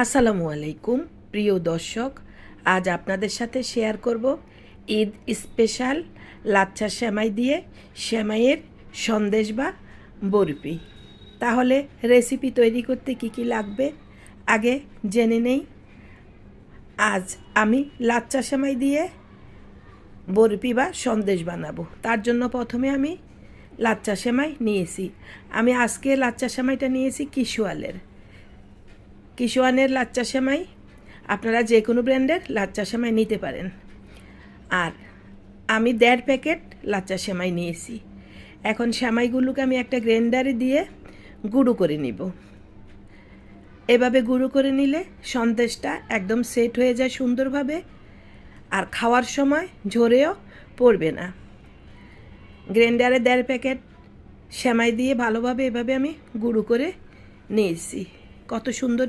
আসসালামু আলাইকুম প্রিয় দর্শক, আজ আপনাদের সাথে শেয়ার করব ঈদ স্পেশাল লাচ্ছা সেমাই দিয়ে সেমাইয়ের সন্দেশ বা বরফি। তাহলে রেসিপি তৈরি করতে কি কি লাগবে আগে জেনে নেই। আজ আমি লাচ্ছা সেমাই দিয়ে বরফি বা সন্দেশ বানাবো। তার জন্য প্রথমে আমি লাচ্ছা সেমাই নিয়েছি। আমি আজকে লাচ্ছা সেমাইটা নিয়েছি কিশোয়ানের লাচ্চা সেমাই। আপনারা যে কোনো ব্র্যান্ডের লাচ্চা সেমাই নিতে পারেন। আর আমি 1.5 প্যাকেট লাচ্চা সেমাই নিয়েছি। এখন সেমাইগুলোকে আমি একটা গ্রাইন্ডারে দিয়ে গুঁড়ো করে নিব। এভাবে গুঁড়ো করে নিলে সন্দেশটা একদম সেট হয়ে যায় সুন্দরভাবে, আর খাওয়ার সময় ঝরেও পড়বে না। গ্রাইন্ডারে 1.5 প্যাকেট সেমাই দিয়ে ভালোভাবে এভাবে আমি গুঁড়ো করে নিয়েছি। কত সুন্দর